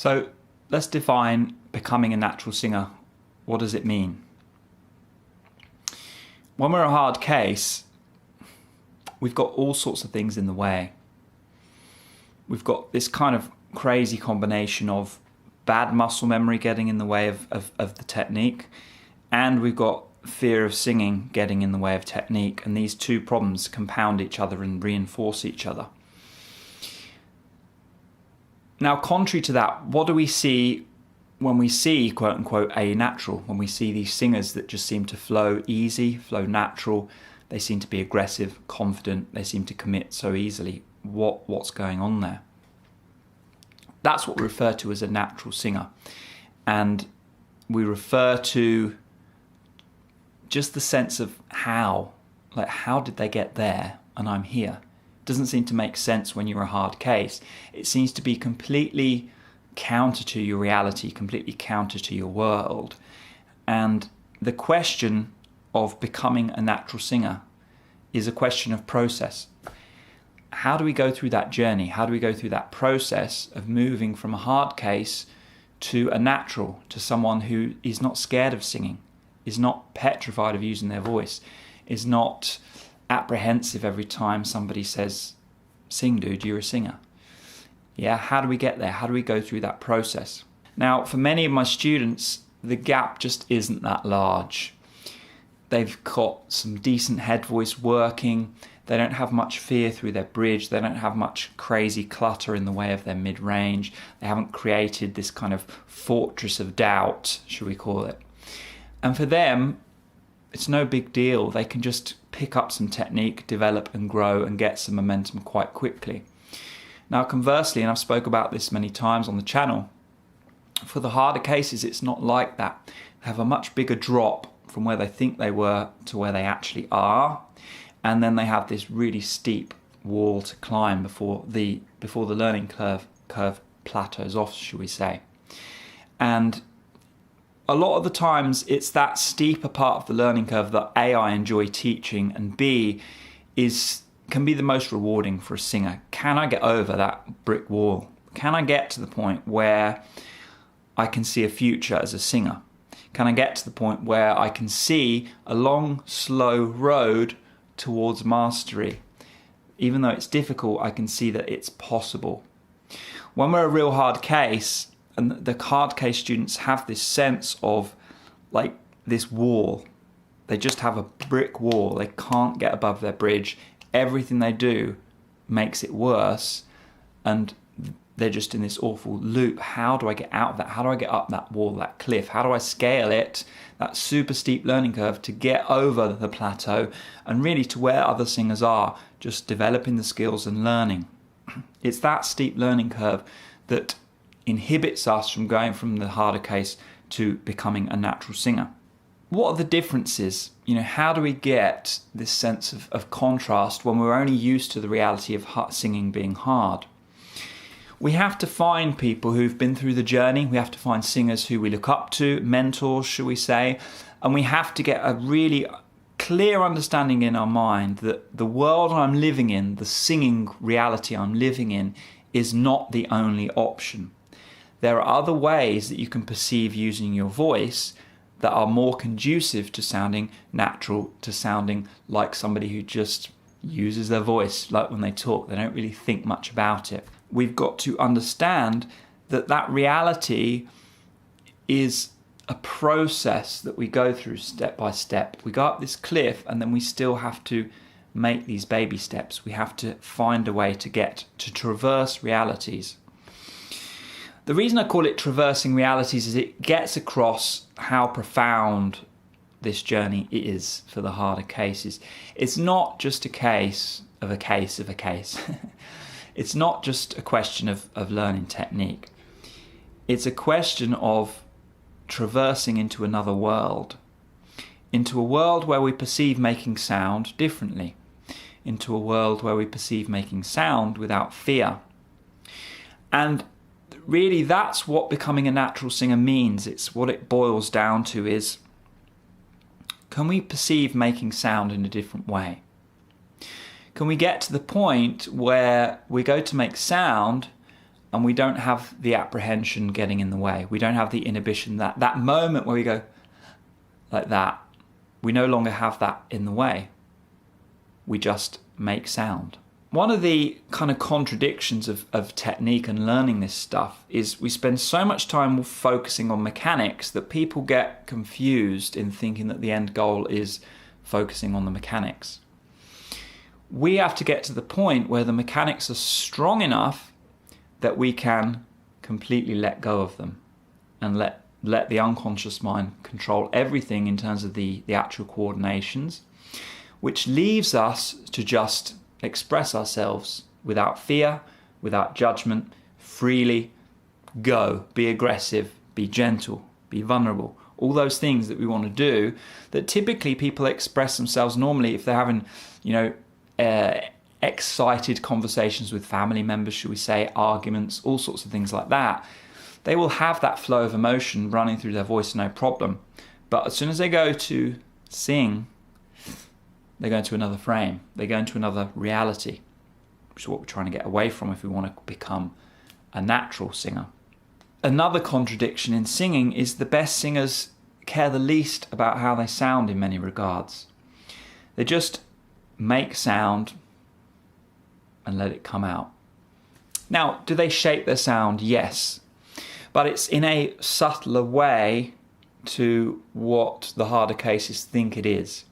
So let's define becoming a natural singer. What does it mean? When we're a hard case, we've got all sorts of things in the way. We've got this kind of crazy combination of bad muscle memory getting in the way of the technique, and we've got fear of singing getting in the way of technique, and these two problems compound each other and reinforce each other. Now, contrary to that, what do we see when we see, quote unquote, a natural? When we see these singers that just seem to flow easy, flow natural, they seem to be aggressive, confident, they seem to commit so easily. What's going on there? That's what we refer to as a natural singer. And we refer to just the sense of how did they get there and I'm here? It doesn't seem to make sense when you're a hard case. It seems to be completely counter to your reality, completely counter to your world. And the question of becoming a natural singer is a question of process. How do we go through that journey? How do we go through that process of moving from a hard case to a natural, to someone who is not scared of singing, is not petrified of using their voice, is not apprehensive every time somebody says, "Sing, dude, you're a singer"? Yeah, how do we get there? How do we go through that process? Now, for many of my students, the gap just isn't that large. They've got some decent head voice working. They don't have much fear through their bridge. They don't have much crazy clutter in the way of their mid-range. They haven't created this kind of fortress of doubt, should we call it. And for them, it's no big deal. They can just pick up some technique, develop and grow and get some momentum quite quickly. Now, conversely, and I've spoke about this many times on the channel, for the harder cases, it's not like that. They have a much bigger drop from where they think they were to where they actually are. And then they have this really steep wall to climb before the learning curve plateaus off, shall we say. And a lot of the times it's that steeper part of the learning curve that A, I enjoy teaching, and B, can be the most rewarding for a singer. Can I get over that brick wall? Can I get to the point where I can see a future as a singer? Can I get to the point where I can see a long, slow road towards mastery? Even though it's difficult, I can see that it's possible. When we're a real hard case, and the hard case students have this sense of like this wall. They just have a brick wall. They can't get above their bridge. Everything they do makes it worse, and they're just in this awful loop. How do I get out of that? How do I get up that wall, that cliff? How do I scale it, that super steep learning curve, to get over the plateau and really to where other singers are, just developing the skills and learning? It's that steep learning curve that inhibits us from going from the harder case to becoming a natural singer. What are the differences? How do we get this sense of contrast when we're only used to the reality of singing being hard? We have to find people who've been through the journey. We have to find singers who we look up to, mentors, shall we say, and we have to get a really clear understanding in our mind that the world I'm living in, the singing reality I'm living in, is not the only option. There are other ways that you can perceive using your voice that are more conducive to sounding natural, to sounding like somebody who just uses their voice, like when they talk, they don't really think much about it. We've got to understand that reality is a process that we go through step by step. We go up this cliff and then we still have to make these baby steps. We have to find a way to traverse realities. The reason I call it traversing realities is it gets across how profound this journey is for the harder cases. It's not just a case of a case of a case. It's not just a question of learning technique. It's a question of traversing into another world, into a world where we perceive making sound differently, into a world where we perceive making sound without fear. And really, that's what becoming a natural singer means. It's what it boils down to is, can we perceive making sound in a different way? Can we get to the point where we go to make sound and we don't have the apprehension getting in the way. We don't have the inhibition, that moment where we go like that. We no longer have that in the way. We just make sound. One of the kind of contradictions of technique and learning this stuff is we spend so much time focusing on mechanics that people get confused in thinking that the end goal is focusing on the mechanics. We have to get to the point where the mechanics are strong enough that we can completely let go of them and let the unconscious mind control everything in terms of the actual coordinations, which leaves us to just express ourselves without fear, without judgment, freely, go, be aggressive, be gentle, be vulnerable. All those things that we want to do that typically people express themselves normally if they're having, excited conversations with family members, should we say, arguments, all sorts of things like that. They will have that flow of emotion running through their voice, no problem. But as soon as they go to sing, they go into another frame. They go into another reality, which is what we're trying to get away from if we want to become a natural singer. Another contradiction in singing is the best singers care the least about how they sound in many regards. They just make sound and let it come out. Now, do they shape their sound? Yes. But it's in a subtler way to what the harder cases think it is.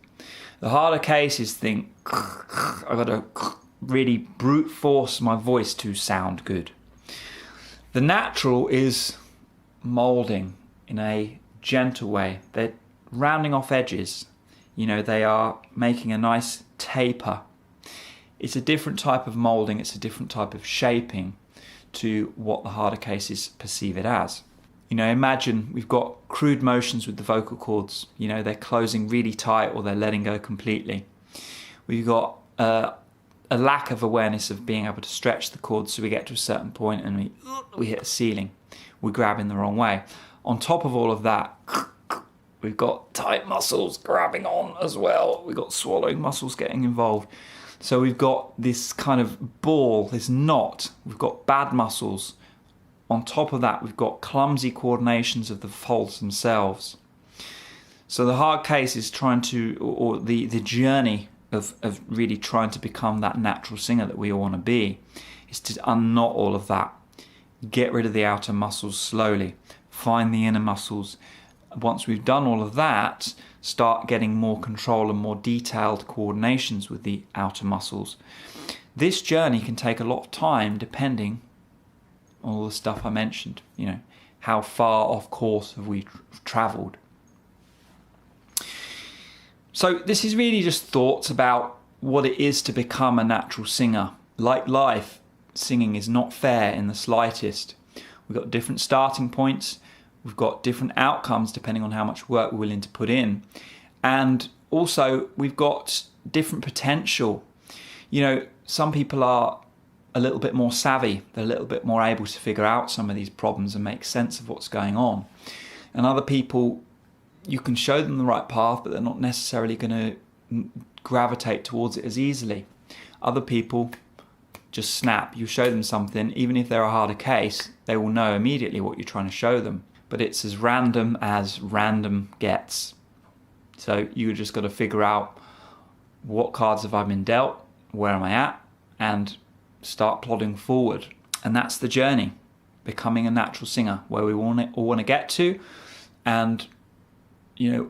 The harder cases think, I've got to really brute force my voice to sound good. The natural is moulding in a gentle way. They're rounding off edges. They are making a nice taper. It's a different type of moulding, it's a different type of shaping to what the harder cases perceive it as. Imagine we've got crude motions with the vocal cords. They're closing really tight or they're letting go completely. We've got a lack of awareness of being able to stretch the cords, so we get to a certain point and we hit a ceiling. We grab in the wrong way. On top of all of that, we've got tight muscles grabbing on as well. We've got swallowing muscles getting involved. So we've got this kind of ball, this knot. We've got bad muscles. On top of that, we've got clumsy coordinations of the folds themselves. So the hard case is trying to, or the journey of really trying to become that natural singer that we all want to be, is to unknot all of that. Get rid of the outer muscles slowly. Find the inner muscles. Once we've done all of that, start getting more control and more detailed coordinations with the outer muscles. This journey can take a lot of time depending on all the stuff I mentioned. How far off course have we travelled? So this is really just thoughts about what it is to become a natural singer. Like life, singing is not fair in the slightest. We've got different starting points. We've got different outcomes depending on how much work we're willing to put in. And also we've got different potential. Some people are a little bit more savvy. They're a little bit more able to figure out some of these problems and make sense of what's going on. And other people, you can show them the right path, but they're not necessarily going to gravitate towards it as easily. Other people just snap. You show them something, even if they're a harder case, they will know immediately what you're trying to show them. But it's as random gets. So you just got to figure out what cards have I been dealt, where am I at, and start plodding forward. And that's the journey, becoming a natural singer, where we all want to get to, and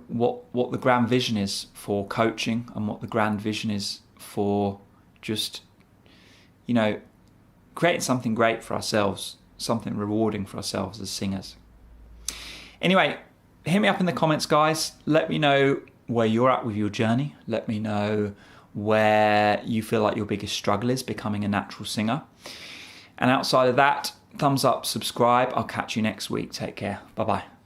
what the grand vision is for coaching, and what the grand vision is for just creating something great for ourselves, something rewarding for ourselves as singers. Anyway, hit me up in the comments, guys. Let me know where you're at with your journey. Let me know where you feel like your biggest struggle is becoming a natural singer. And outside of that, thumbs up, subscribe. I'll catch you next week. Take care. Bye-bye.